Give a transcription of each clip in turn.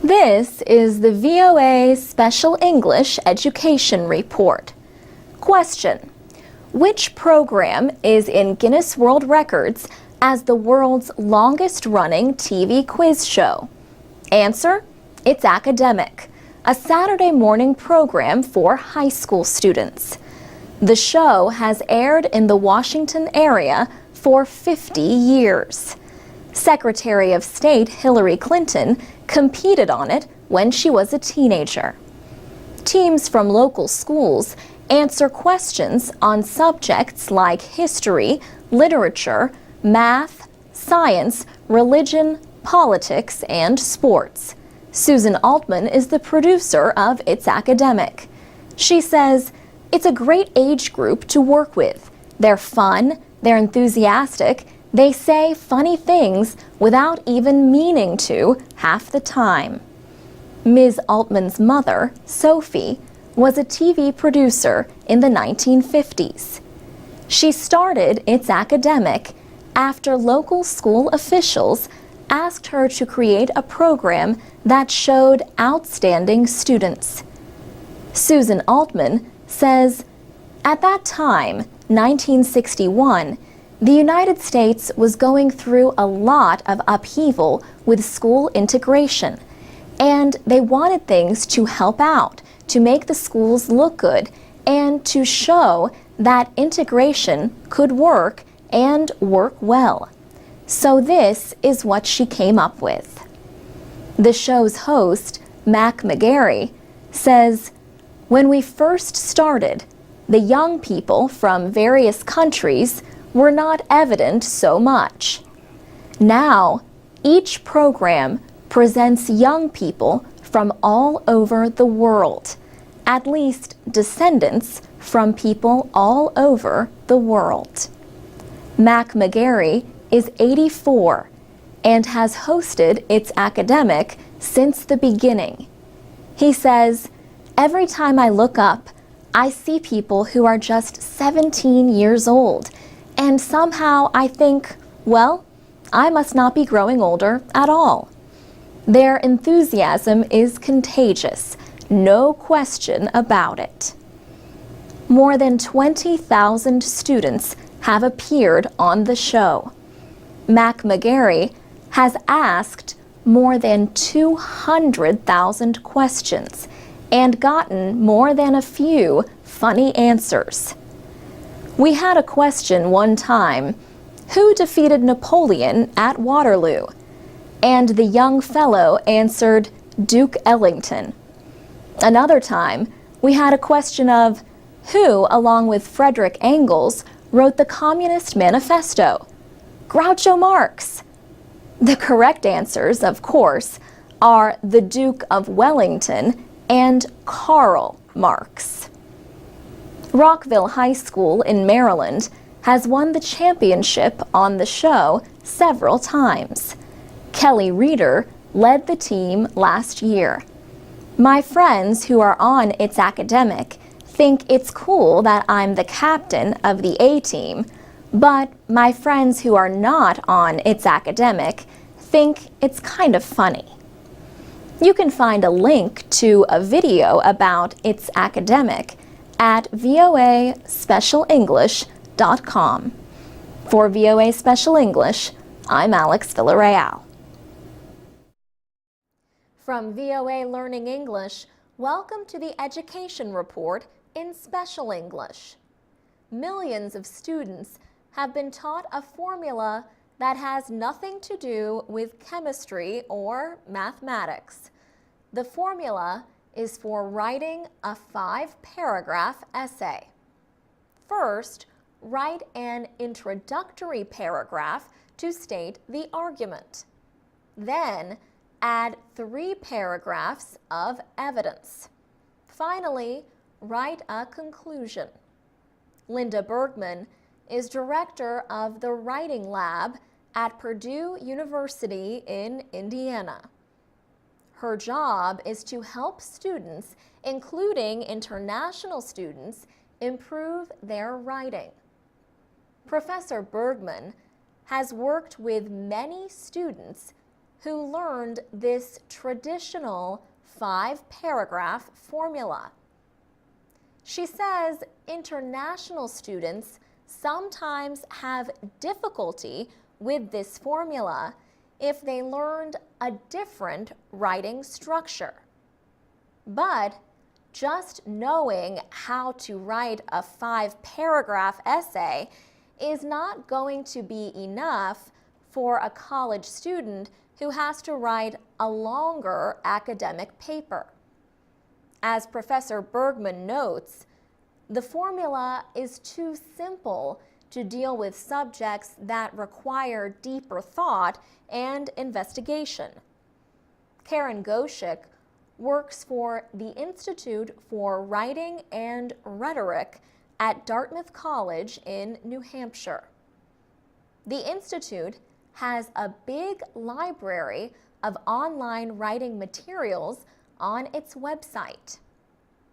This is the VOA Special English Education Report. Question: which program is in Guinness World Records as the world's longest-running TV quiz show? Answer: it's Academic, a Saturday morning program for high school students. The show has aired in the Washington area for 50 years. Secretary of State Hillary Clinton competed on it when she was a teenager. Teams from local schools answer questions on subjects like history, literature, math, science, religion, politics, and sports. Susan Altman is the producer of It's Academic. She says, "It's a great age group to work with. They're fun, they're enthusiastic, they say funny things without even meaning to half the time." Ms. Altman's mother, Sophie, was a TV producer in the 1950s. She started It's Academic after local school officials asked her to create a program that showed outstanding students. Susan Altman says, "At that time, 1961, the United States was going through a lot of upheaval with school integration, and they wanted things to help out, to make the schools look good, and to show that integration could work and work well. So this is what she came up with." The show's host, Mac McGarry, says, "When we first started, the young people from various countries were not evident so much. Now, each program presents young people from all over the world, at least descendants from people all over the world." Mac McGarry is 84 and has hosted It's Academic since the beginning. He says, "Every time I look up, I see people who are just 17 years old, and somehow I think, well, I must not be growing older at all." Their enthusiasm is contagious, no question about it. More than 20,000 students have appeared on the show. Mac McGarry has asked more than 200,000 questions and gotten more than a few funny answers. We had a question one time: who defeated Napoleon at Waterloo? And the young fellow answered Duke Ellington. Another time, we had a question of who, along with Frederick Engels, wrote the Communist Manifesto? Groucho Marx. The correct answers, of course, are the Duke of Wellington and Karl Marx. Rockville High School in Maryland has won the championship on the show several times. Kelly Reeder led the team last year. "My friends who are on It's Academic think it's cool that I'm the captain of the A team, but my friends who are not on It's Academic think it's kind of funny." You can find a link to a video about It's Academic at voaspecialenglish.com. For VOA Special English, I'm Alex Villarreal. From VOA Learning English, welcome to the Education Report in Special English. Millions of students have been taught a formula that has nothing to do with chemistry or mathematics. The formula is for writing a 5-paragraph essay. First, write an introductory paragraph to state the argument. Then, add 3 paragraphs of evidence. Finally, write a conclusion. Linda Bergman is director of the Writing Lab at Purdue University in Indiana. Her job is to help students, including international students, improve their writing. Professor Bergman has worked with many students who learned this traditional 5-paragraph formula. She says international students sometimes have difficulty with this formula if they learned a different writing structure. But just knowing how to write a 5-paragraph essay is not going to be enough for a college student who has to write a longer academic paper. As Professor Bergman notes, the formula is too simple to deal with subjects that require deeper thought and investigation. Karen Goshik works for the Institute for Writing and Rhetoric at Dartmouth College in New Hampshire. The Institute has a big library of online writing materials on its website.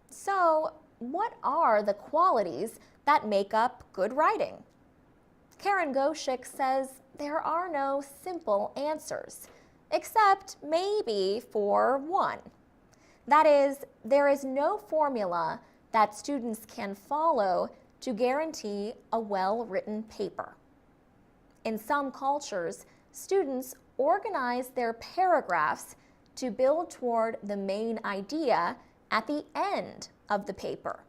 So, what are the qualities that make up good writing? Karen Goshik says there are no simple answers, except maybe for one. That is, there is no formula that students can follow to guarantee a well-written paper. In some cultures, students organize their paragraphs to build toward the main idea at the end of the paper.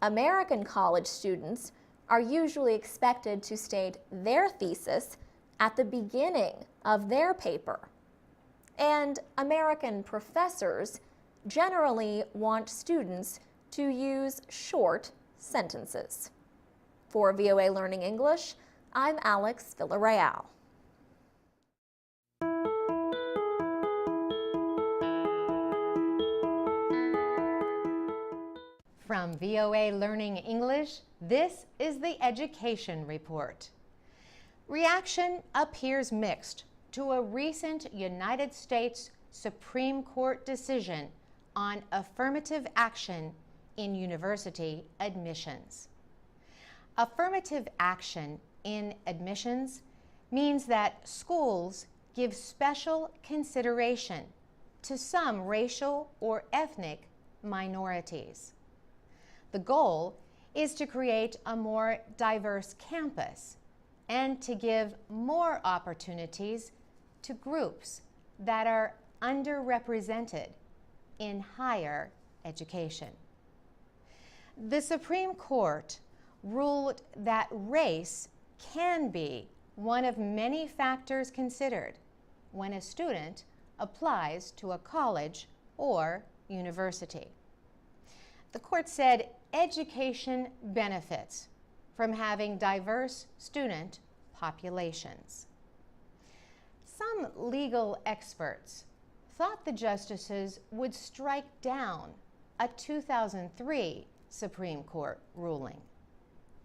American college students are usually expected to state their thesis at the beginning of their paper. And American professors generally want students to use short sentences. For VOA Learning English, I'm Alex Villarreal. From VOA Learning English, this is the Education Report. Reaction appears mixed to a recent United States Supreme Court decision on affirmative action in university admissions. Affirmative action in admissions means that schools give special consideration to some racial or ethnic minorities. The goal is to create a more diverse campus and to give more opportunities to groups that are underrepresented in higher education. The Supreme Court ruled that race can be one of many factors considered when a student applies to a college or university. The court said education benefits from having diverse student populations. Some legal experts thought the justices would strike down a 2003 Supreme Court ruling.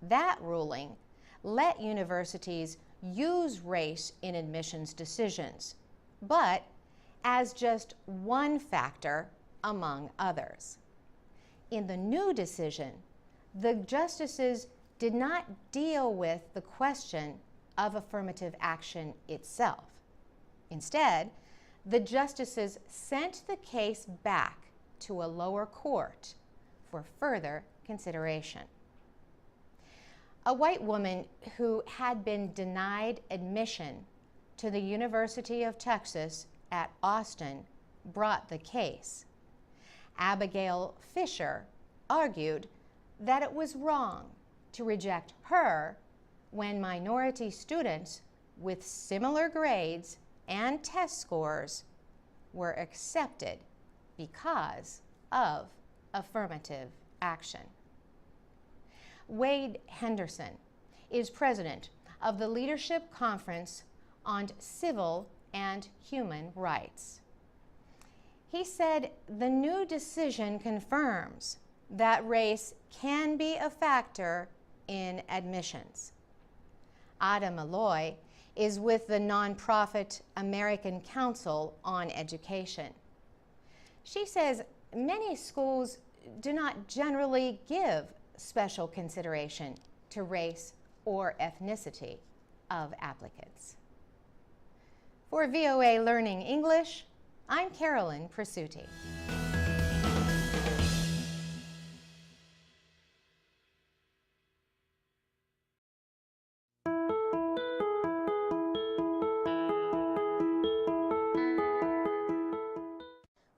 That ruling let universities use race in admissions decisions, but as just one factor among others. In the new decision, the justices did not deal with the question of affirmative action itself. Instead, the justices sent the case back to a lower court for further consideration. A white woman who had been denied admission to the University of Texas at Austin brought the case. Abigail Fisher argued that it was wrong to reject her when minority students with similar grades and test scores were accepted because of affirmative action. Wade Henderson is president of the Leadership Conference on Civil and Human Rights. He said the new decision confirms that race can be a factor in admissions. Ada Malloy is with the nonprofit American Council on Education. She says many schools do not generally give special consideration to race or ethnicity of applicants. For VOA Learning English, I'm Carolyn Presutti.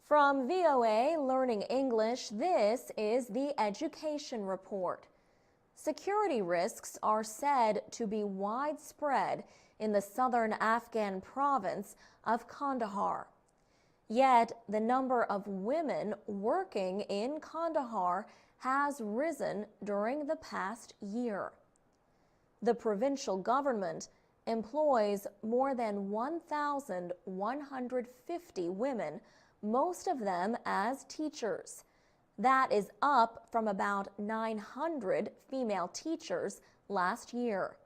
From VOA Learning English, this is the Education Report. Security risks are said to be widespread in the southern Afghan province of Kandahar. Yet, the number of women working in Kandahar has risen during the past year. The provincial government employs more than 1,150 women, most of them as teachers. That is up from about 900 female teachers last year.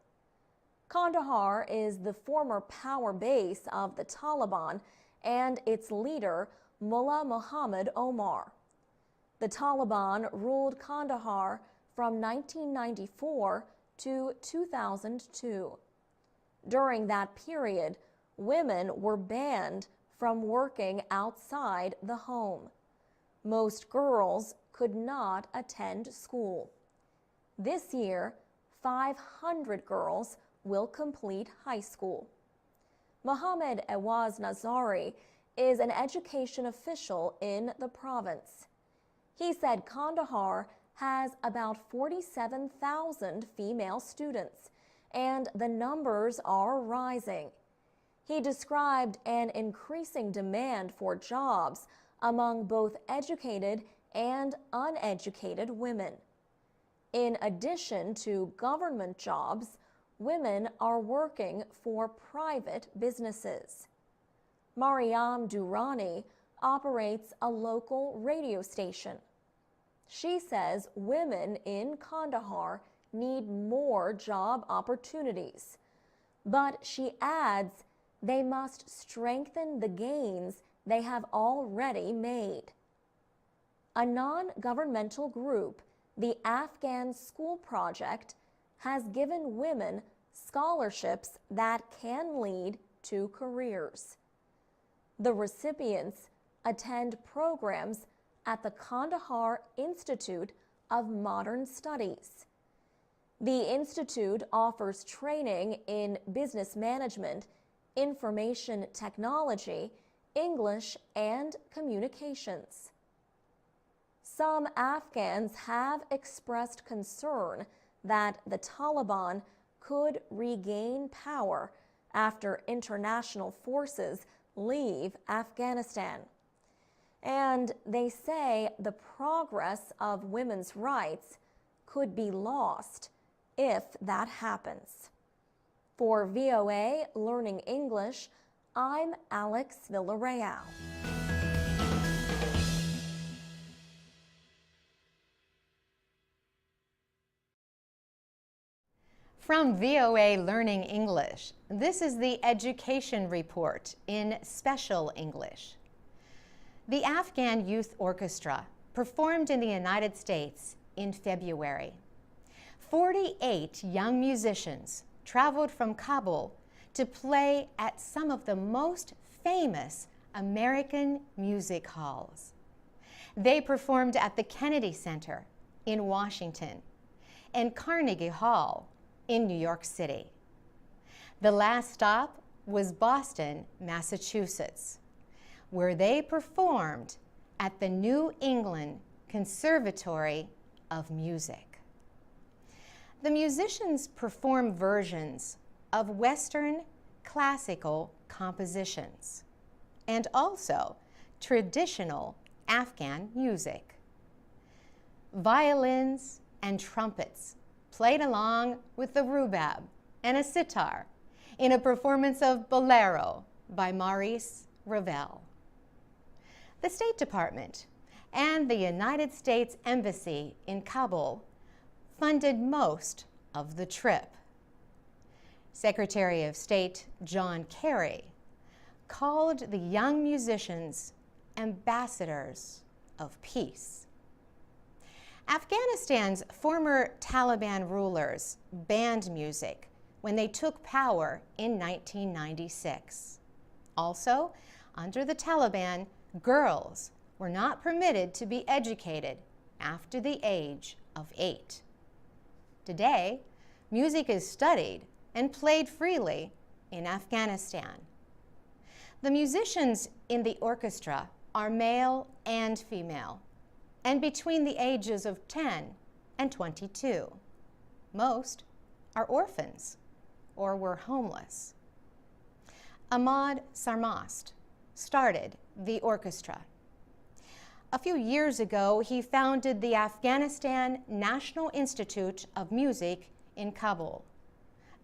Kandahar is the former power base of the Taliban and its leader, Mullah Muhammad Omar. The Taliban ruled Kandahar from 1994 to 2002. During that period, women were banned from working outside the home. Most girls could not attend school. This year, 500 girls will complete high school. Mohammed Awaz Nazari is an education official in the province. He said Kandahar has about 47,000 female students, and the numbers are rising. He described an increasing demand for jobs among both educated and uneducated women. In addition to government jobs, women are working for private businesses. Mariam Durrani operates a local radio station. She says women in Kandahar need more job opportunities, but she adds they must strengthen the gains they have already made. A non-governmental group, the Afghan School Project, has given women scholarships that can lead to careers. The recipients attend programs at the Kandahar Institute of Modern Studies. The institute offers training in business management, information technology, English, and communications. Some Afghans have expressed concern that the Taliban could regain power after international forces leave Afghanistan. And they say the progress of women's rights could be lost if that happens. For VOA Learning English, I'm Alex Villarreal. From VOA Learning English, this is the Education Report in Special English. The Afghan Youth Orchestra performed in the United States in February. 48 young musicians traveled from Kabul to play at some of the most famous American music halls. They performed at the Kennedy Center in Washington and Carnegie Hall in New York City. The last stop was Boston, Massachusetts, where they performed at the New England Conservatory of Music. The musicians perform versions of Western classical compositions and also traditional Afghan music. Violins and trumpets played along with the rubab and a sitar in a performance of Bolero by Maurice Ravel. The State Department and the United States Embassy in Kabul funded most of the trip. Secretary of State John Kerry called the young musicians ambassadors of peace. Afghanistan's former Taliban rulers banned music when they took power in 1996. Also, under the Taliban, girls were not permitted to be educated after the age of 8. Today, music is studied and played freely in Afghanistan. The musicians in the orchestra are male and female, and between the ages of 10 and 22. Most are orphans or were homeless. Ahmad Sarmast started the orchestra. A few years ago, he founded the Afghanistan National Institute of Music in Kabul.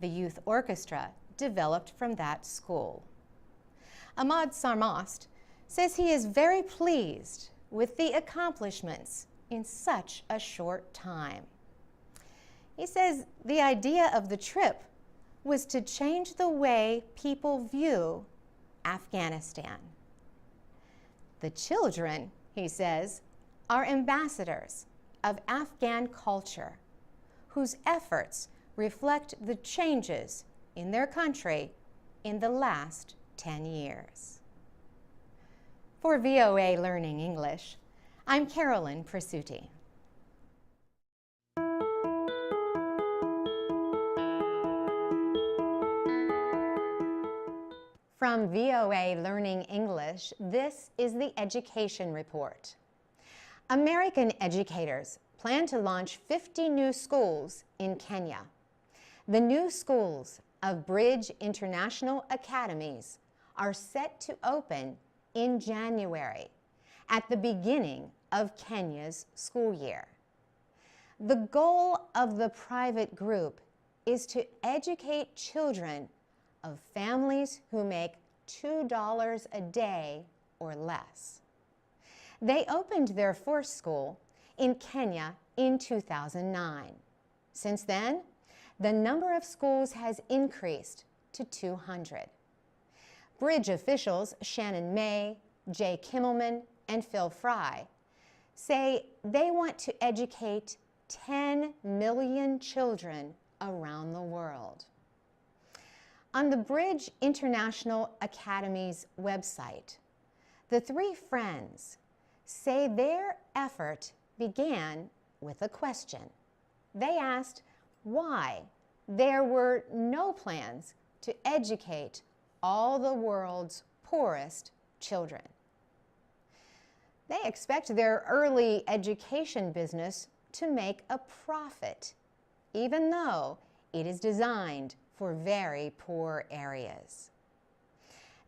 The youth orchestra developed from that school. Ahmad Sarmast says he is very pleased with the accomplishments in such a short time. He says the idea of the trip was to change the way people view Afghanistan. The children, he says, are ambassadors of Afghan culture whose efforts reflect the changes in their country in the last 10 years. For VOA Learning English, I'm Carolyn Presutti. From VOA Learning English, this is the Education Report. American educators plan to launch 50 new schools in Kenya. The new schools of Bridge International Academies are set to open in January, at the beginning of Kenya's school year. The goal of the private group is to educate children of families who make $2 a day or less. They opened their first school in Kenya in 2009. Since then, the number of schools has increased to 200. Bridge officials Shannon May, Jay Kimmelman, and Phil Fry say they want to educate 10 million children around the world. On the Bridge International Academy's website, the three friends say their effort began with a question. They asked why there were no plans to educate all the world's poorest children. They expect their early education business to make a profit, even though it is designed for very poor areas.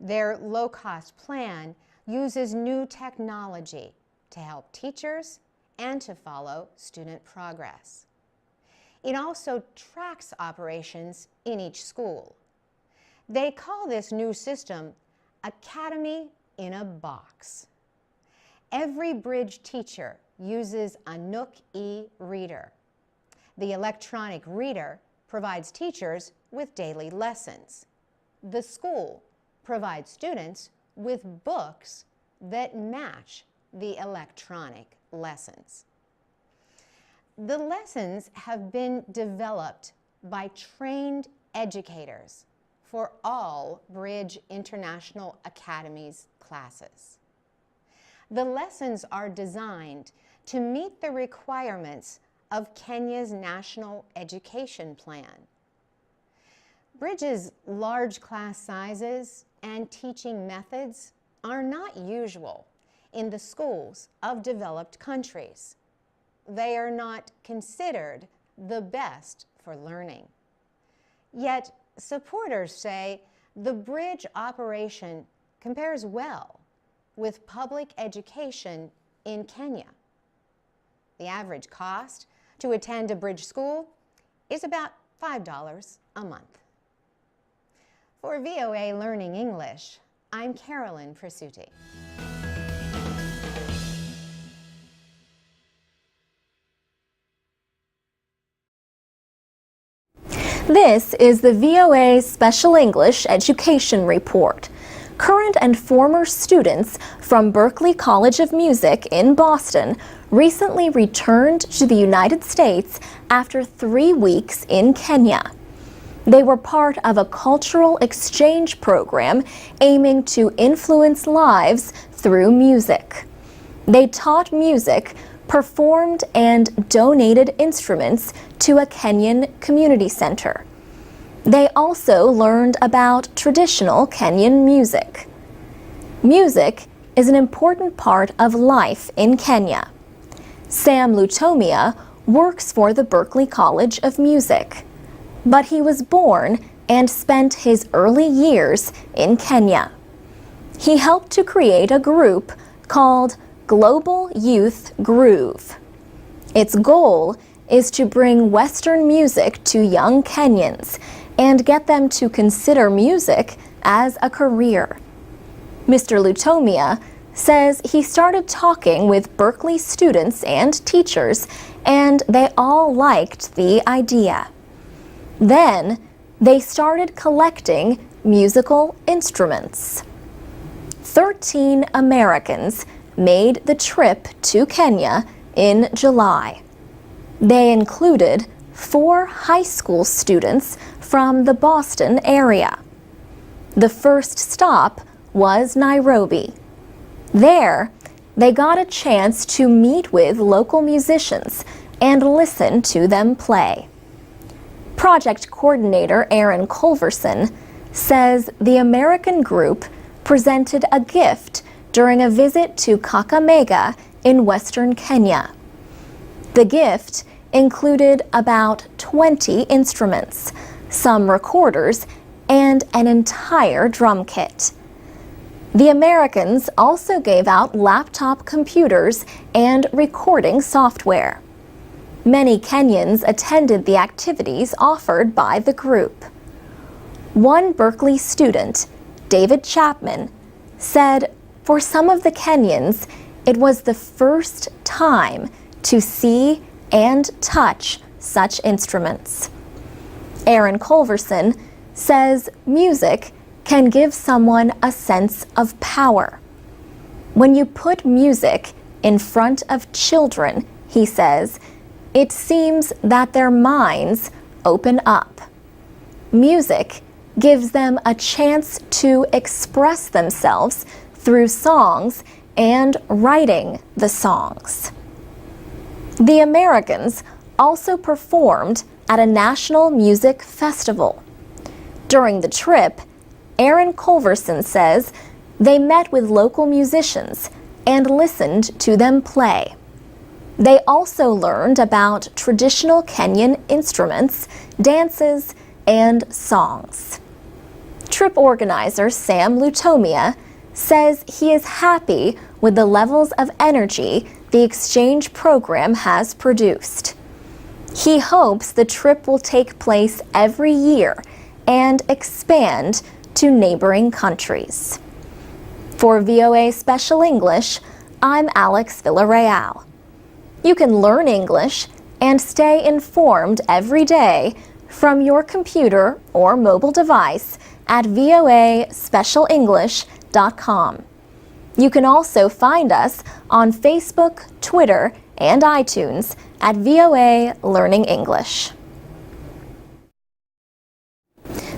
Their low-cost plan uses new technology to help teachers and to follow student progress. It also tracks operations in each school. They call this new system Academy in a Box. Every Bridge teacher uses a Nook e-reader. The electronic reader provides teachers with daily lessons. The school provides students with books that match the electronic lessons. The lessons have been developed by trained educators for all Bridge International Academy's classes. The lessons are designed to meet the requirements of Kenya's National Education Plan. Bridge's large class sizes and teaching methods are not usual in the schools of developed countries. They are not considered the best for learning. Yet, supporters say the Bridge operation compares well with public education in Kenya. The average cost to attend a Bridge school is about $5 a month. For VOA Learning English, I'm Carolyn Presutti. This is the VOA Special English Education Report. Current and former students from Berklee College of Music in Boston recently returned to the United States after 3 weeks in Kenya. They were part of a cultural exchange program aiming to influence lives through music. They taught music, performed and donated instruments to a Kenyan community center. They also learned about traditional Kenyan music. Music is an important part of life in Kenya. Sam Lutomia works for the Berklee College of Music, but he was born and spent his early years in Kenya. He helped to create a group called Global Youth Groove. Its goal is to bring Western music to young Kenyans and get them to consider music as a career. Mr. Lutomia says he started talking with Berklee students and teachers, and they all liked the idea. Then they started collecting musical instruments. 13 Americans made the trip to Kenya in July. They included 4 high school students from the Boston area. The first stop was Nairobi. There, they got a chance to meet with local musicians and listen to them play. Project coordinator Aaron Culverson says the American group presented a gift during a visit to Kakamega in western Kenya. The gift included about 20 instruments, some recorders, and an entire drum kit. The Americans also gave out laptop computers and recording software. Many Kenyans attended the activities offered by the group. One Berklee student, David Chapman, said for some of the Kenyans, it was the first time to see and touch such instruments. Aaron Culverson says music can give someone a sense of power. When you put music in front of children, he says, it seems that their minds open up. Music gives them a chance to express themselves through songs and writing the songs. The Americans also performed at a national music festival. During the trip, Aaron Culverson says they met with local musicians and listened to them play. They also learned about traditional Kenyan instruments, dances, and songs. Trip organizer Sam Lutomia says he is happy with the levels of energy the exchange program has produced. He hopes the trip will take place every year and expand to neighboring countries. For VOA Special English, I'm Alex Villarreal. You can learn English and stay informed every day from your computer or mobile device at voaspecialenglish.com. You can also find us on Facebook, Twitter, and iTunes at VOA Learning English.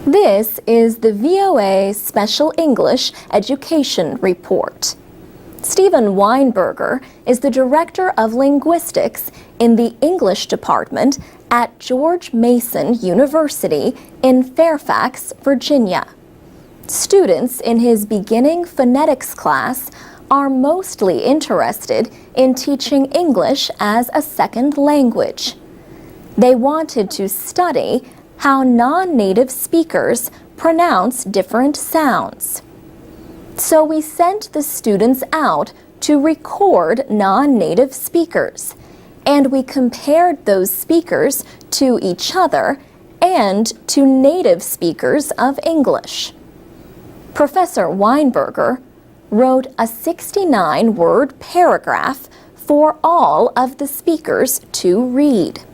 This is the VOA Special English Education Report. Stephen Weinberger is the Director of Linguistics in the English Department at George Mason University in Fairfax, Virginia. Students in his beginning phonetics class are mostly interested in teaching English as a second language. They wanted to study how non-native speakers pronounce different sounds. So we sent the students out to record non-native speakers, and we compared those speakers to each other and to native speakers of English. Professor Weinberger wrote a 69-word paragraph for all of the speakers to read.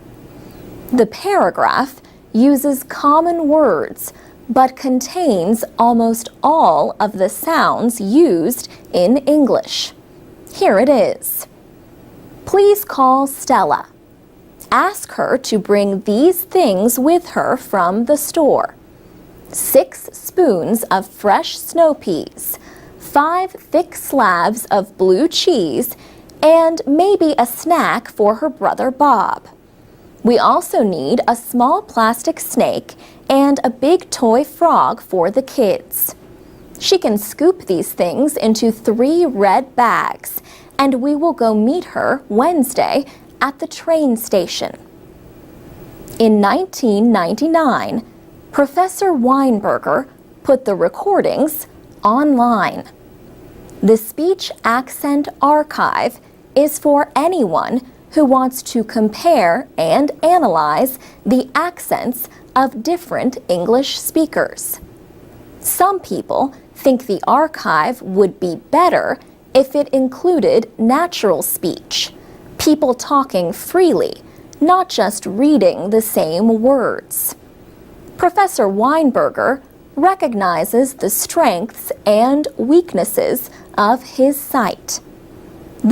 The paragraph uses common words but contains almost all of the sounds used in English. Here it is. Please call Stella. ask her to bring these things with her from the store: 6 spoons of fresh snow peas, 5 thick slabs of blue cheese, and maybe a snack for her brother Bob. We also need a small plastic snake and a big toy frog for the kids. She can scoop these things into 3 red bags, and we will go meet her Wednesday at the train station. In 1999, Professor Weinberger put the recordings online. The Speech Accent Archive is for anyone who wants to compare and analyze the accents of different English speakers. Some people think the archive would be better if it included natural speech, people talking freely, not just reading the same words. Professor Weinberger recognizes the strengths and weaknesses of his site.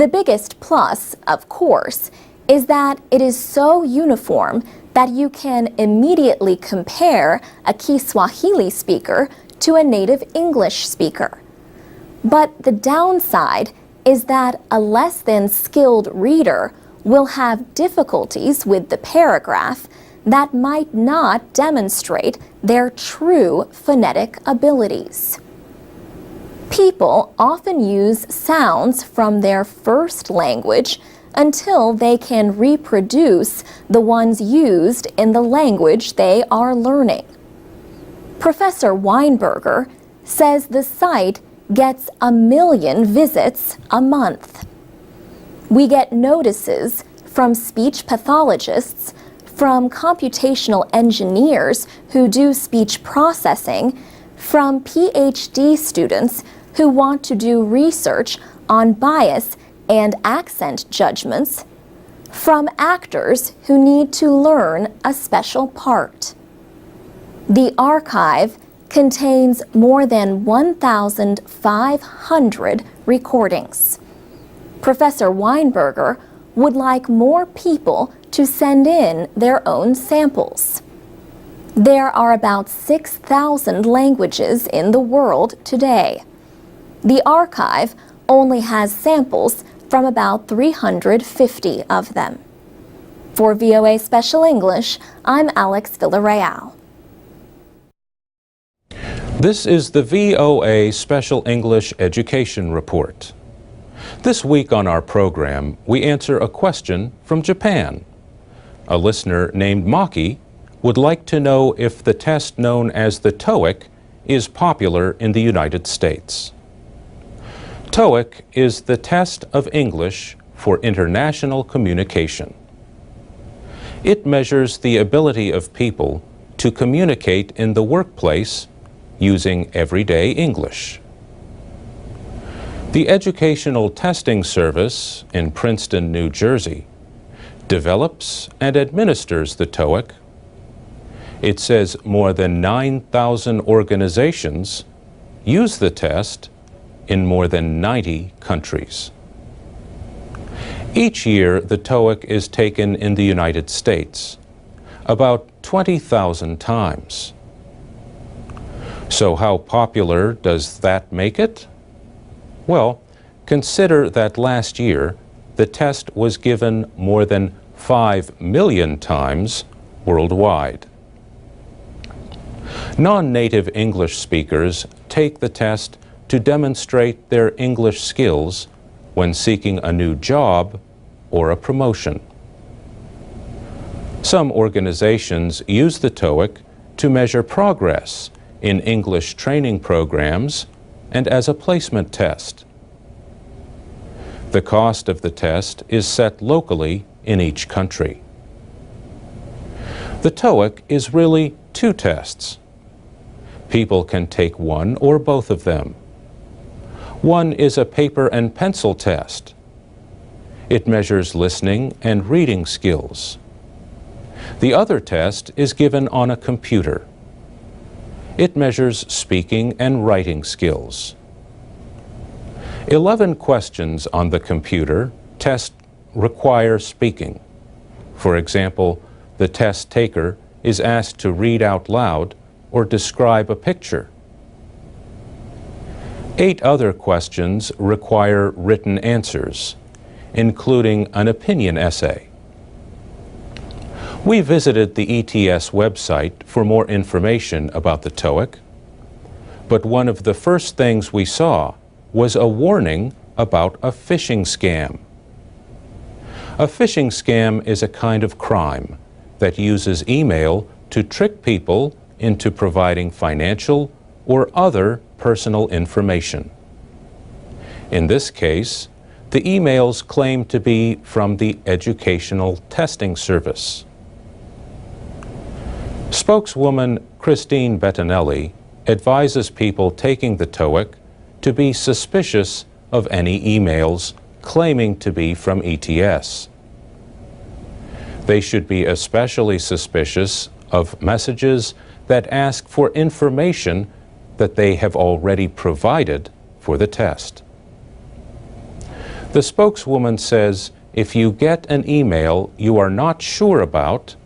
The biggest plus, of course, is that it is so uniform that you can immediately compare a Kiswahili speaker to a native English speaker. But the downside is that a less than skilled reader will have difficulties with the paragraph that might not demonstrate their true phonetic abilities. People often use sounds from their first language until they can reproduce the ones used in the language they are learning. Professor Weinberger says the site gets 1 million visits a month. We get notices from speech pathologists, from computational engineers who do speech processing, from PhD students who want to do research on bias and accent judgments, from actors who need to learn a special part. The archive contains more than 1,500 recordings. Professor Weinberger would like more people to send in their own samples. There are about 6,000 languages in the world today. The archive only has samples from about 350 of them. For VOA Special English, I'm Alex Villarreal. This is the VOA Special English Education Report. This week on our program, we answer a question from Japan. A listener named Maki would like to know if the test known as the TOEIC is popular in the United States. TOEIC is the test of English for international communication. It measures the ability of people to communicate in the workplace using everyday English. The Educational Testing Service in Princeton, New Jersey, develops and administers the TOEIC. It says more than 9,000 organizations use the test in more than 90 countries. Each year, the TOEIC is taken in the United States about 20,000 times. So how popular does that make it? Well, consider that last year the test was given more than 5 million times worldwide. Non-native English speakers take the test to demonstrate their English skills when seeking a new job or a promotion. Some organizations use the TOEIC to measure progress in English training programs and as a placement test. The cost of the test is set locally in each country. The TOEIC is really 2 tests. People can take one or both of them. One is a paper and pencil test. It measures listening and reading skills. The other test is given on a computer. It measures speaking and writing skills. 11 questions on the computer test require speaking. For example, the test taker is asked to read out loud or describe a picture. 8 other questions require written answers, including an opinion essay. We visited the ETS website for more information about the TOEIC, but one of the first things we saw was a warning about a phishing scam. A phishing scam is a kind of crime that uses email to trick people into providing financial or other personal information. In this case, the emails claim to be from the Educational Testing Service. Spokeswoman Christine Bettinelli advises people taking the TOEIC to be suspicious of any emails claiming to be from ETS. They should be especially suspicious of messages that ask for information that they have already provided for the test. The spokeswoman says if you get an email you are not sure about,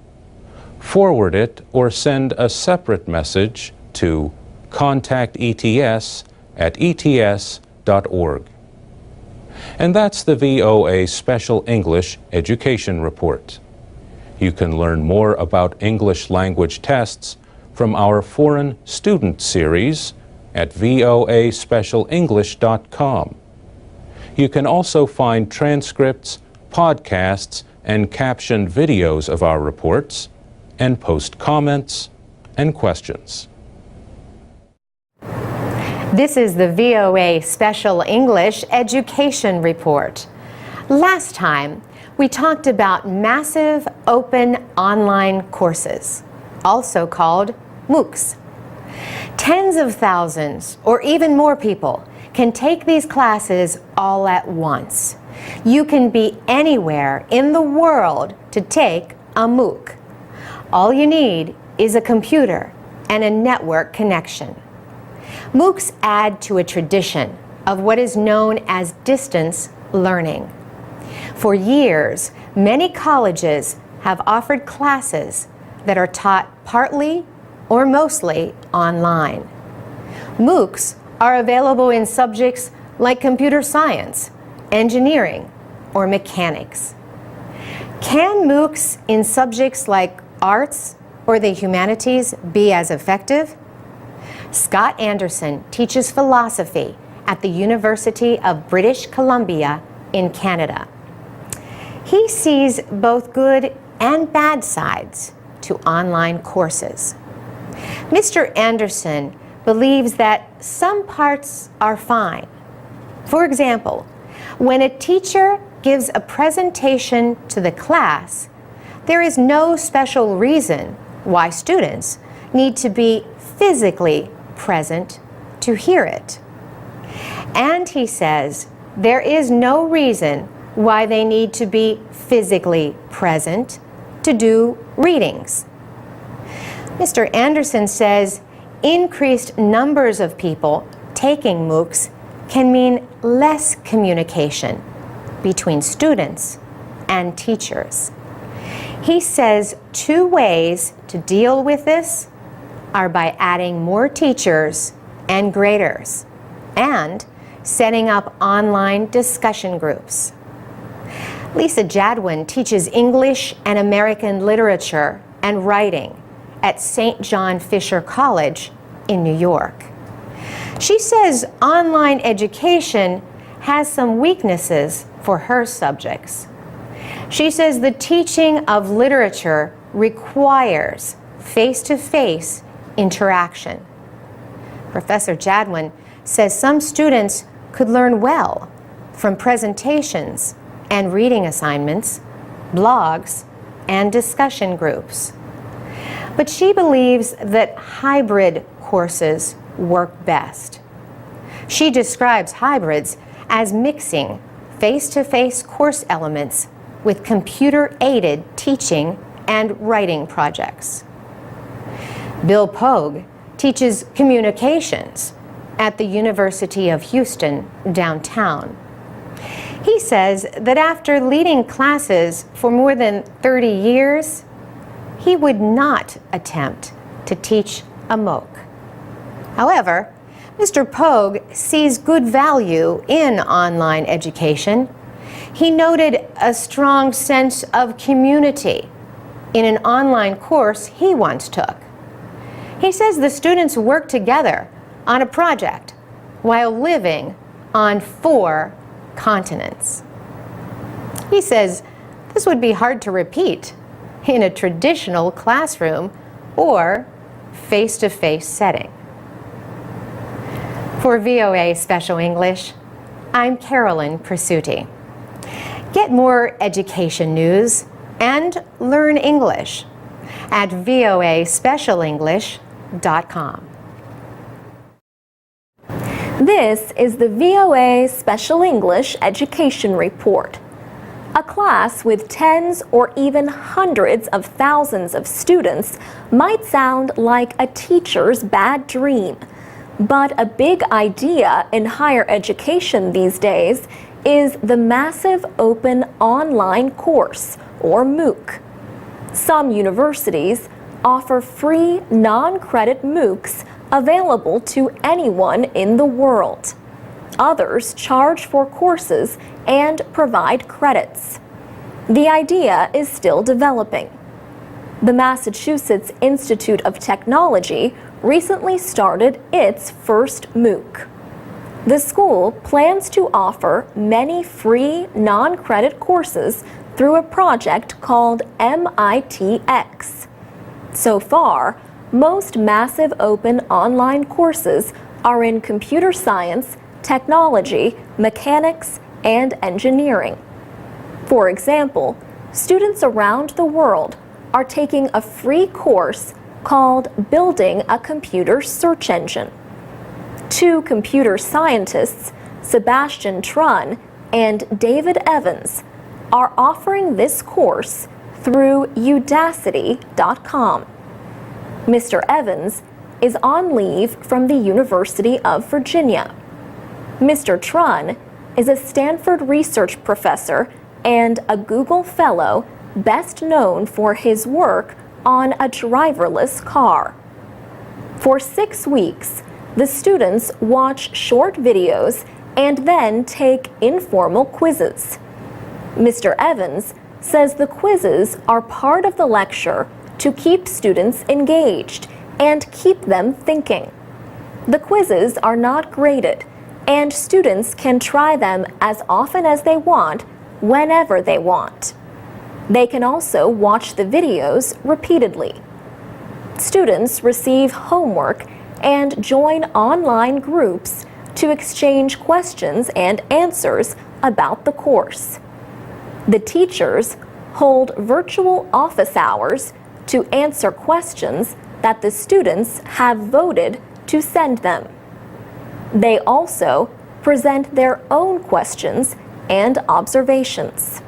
forward it or send a separate message to contactets@ets.org. And that's the VOA Special English Education Report. You can learn more about English language tests from our Foreign Student Series at voaspecialenglish.com. You can also find transcripts, podcasts, and captioned videos of our reports, and post comments and questions. This is the VOA Special English Education Report. Last time, we talked about massive open online courses, also called MOOCs. Tens of thousands, or even more people, can take these classes all at once. You can be anywhere in the world to take a MOOC. All you need is a computer and a network connection. MOOCs add to a tradition of what is known as distance learning. For years, many colleges have offered classes that are taught partly or mostly online. MOOCs are available in subjects like computer science, engineering, or mechanics. Can MOOCs in subjects like arts or the humanities be as effective? Scott Anderson teaches philosophy at the University of British Columbia in Canada. He sees both good and bad sides to online courses. Mr. Anderson believes that some parts are fine. For example, when a teacher gives a presentation to the class, there is no special reason why students need to be physically present to hear it. And he says there is no reason why they need to be physically present to do readings. Mr. Anderson says increased numbers of people taking MOOCs can mean less communication between students and teachers. He says 2 ways to deal with this are by adding more teachers and graders and setting up online discussion groups. Lisa Jadwin teaches English and American literature and writing at St. John Fisher College in New York. She says online education has some weaknesses for her subjects. She says the teaching of literature requires face-to-face interaction. Professor Jadwin says some students could learn well from presentations and reading assignments, blogs, and discussion groups. But she believes that hybrid courses work best. She describes hybrids as mixing face-to-face course elements with computer-aided teaching and writing projects. Bill Pogue teaches communications at the University of Houston downtown. He says that after leading classes for more than 30 years, he would not attempt to teach a MOOC. However, Mr. Pogue sees good value in online education. He noted a strong sense of community in an online course he once took. He says the students work together on a project while living on 4 continents. He says this would be hard to repeat in a traditional classroom or face-to-face setting. For VOA Special English, I'm Carolyn Presutti. Get more education news and learn English at voaspecialenglish.com. This is the VOA Special English Education Report. A class with tens or even hundreds of thousands of students might sound like a teacher's bad dream. But a big idea in higher education these days is the Massive Open Online Course, or MOOC. Some universities offer free non-credit MOOCs available to anyone in the world. Others charge for courses and provide credits. The idea is still developing. The Massachusetts Institute of Technology recently started its first MOOC. The school plans to offer many free non-credit courses through a project called MITx. So far, most Massive Open online courses are in computer science, technology, mechanics, and engineering. For example, students around the world are taking a free course called Building a Computer Search Engine. 2 computer scientists, Sebastian Trun and David Evans, are offering this course through Udacity.com. Mr. Evans is on leave from the University of Virginia. Mr. Trun is a Stanford research professor and a Google Fellow best known for his work on a driverless car. For 6 weeks, the students watch short videos and then take informal quizzes. Mr. Evans says the quizzes are part of the lecture to keep students engaged and keep them thinking. The quizzes are not graded, and students can try them as often as they want, whenever they want. They can also watch the videos repeatedly. Students receive homework and join online groups to exchange questions and answers about the course. The teachers hold virtual office hours to answer questions that the students have voted to send them. They also present their own questions and observations.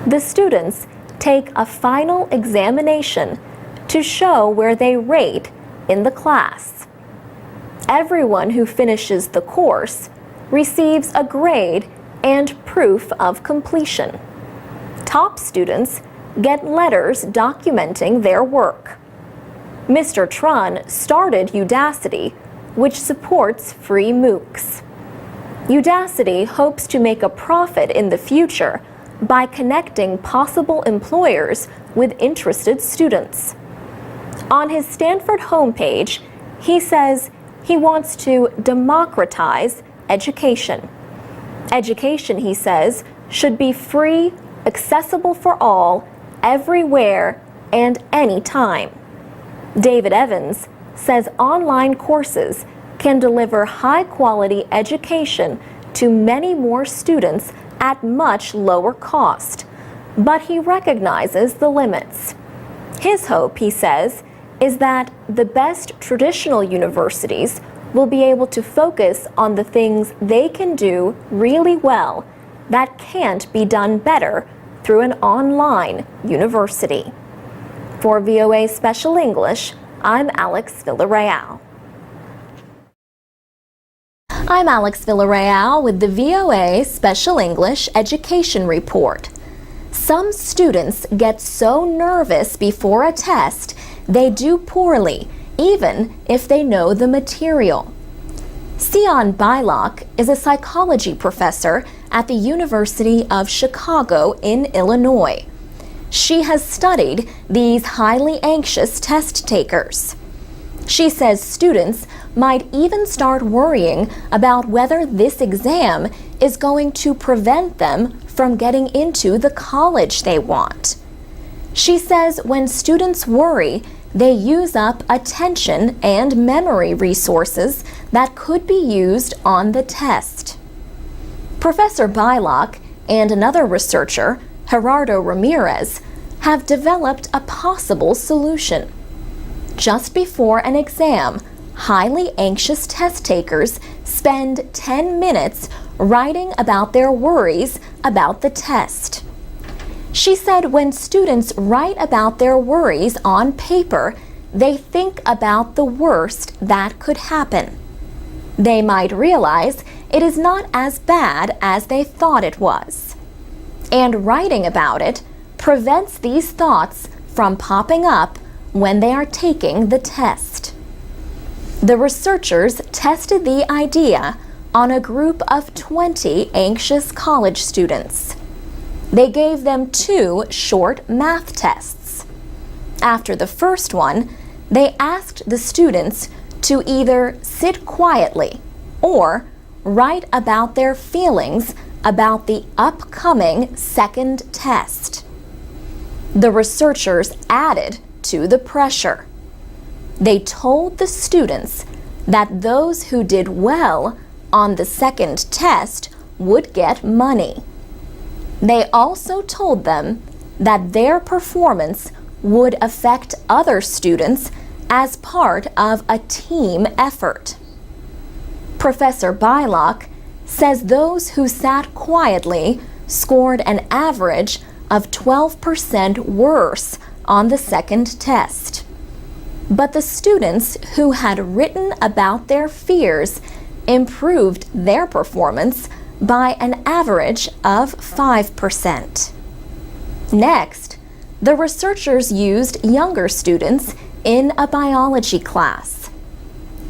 The students take a final examination to show where they rate in the class. Everyone who finishes the course receives a grade and proof of completion. Top students get letters documenting their work. Mr. Trun started Udacity, which supports free MOOCs. Udacity hopes to make a profit in the future by connecting possible employers with interested students. On his Stanford homepage, he says he wants to democratize education. Education, he says, should be free, accessible for all, everywhere, and anytime. David Evans says online courses can deliver high-quality education to many more students at much lower cost, but he recognizes the limits. His hope, he says, is that the best traditional universities will be able to focus on the things they can do really well that can't be done better through an online university. For VOA Special English, I'm Alex Villarreal. I'm Alex Villarreal with the VOA Special English Education Report. Some students get so nervous before a test they do poorly, even if they know the material. Sion Bylock is a psychology professor at the University of Chicago in Illinois. She has studied these highly anxious test takers. She says students might even start worrying about whether this exam is going to prevent them from getting into the college they want. She says when students worry, they use up attention and memory resources that could be used on the test. Professor Bylock and another researcher, Gerardo Ramirez, have developed a possible solution. Just before an exam, highly anxious test takers spend 10 minutes writing about their worries about the test. She said when students write about their worries on paper, they think about the worst that could happen. They might realize it is not as bad as they thought it was. And writing about it prevents these thoughts from popping up when they are taking the test. The researchers tested the idea on a group of 20 anxious college students. They gave them 2 short math tests. After the first one, they asked the students to either sit quietly or write about their feelings about the upcoming second test. The researchers added to the pressure. They told the students that those who did well on the second test would get money. They also told them that their performance would affect other students as part of a team effort. Professor Bylock says those who sat quietly scored an average of 12% worse on the second test. But the students who had written about their fears improved their performance by an average of 5%. Next, the researchers used younger students in a biology class.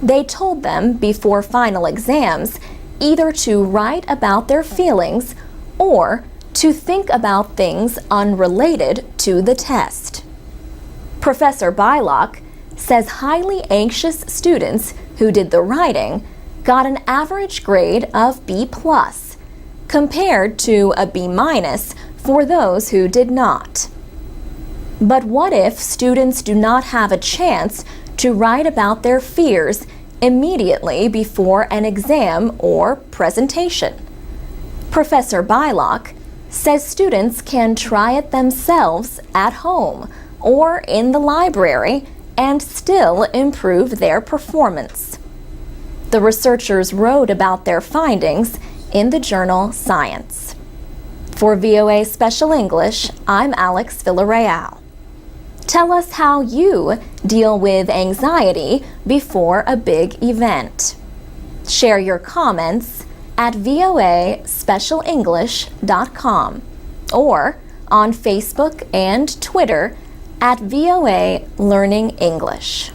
They told them before final exams either to write about their feelings or to think about things unrelated to the test. Professor Bylock says highly anxious students who did the writing got an average grade of B+, compared to a B- for those who did not. But what if students do not have a chance to write about their fears immediately before an exam or presentation? Professor Bylock says students can try it themselves at home or in the library and still improve their performance. The researchers wrote about their findings in the journal Science. For VOA Special English, I'm Alex Villarreal. Tell us how you deal with anxiety before a big event. Share your comments at voaspecialenglish.com or on Facebook and Twitter at VOA Learning English.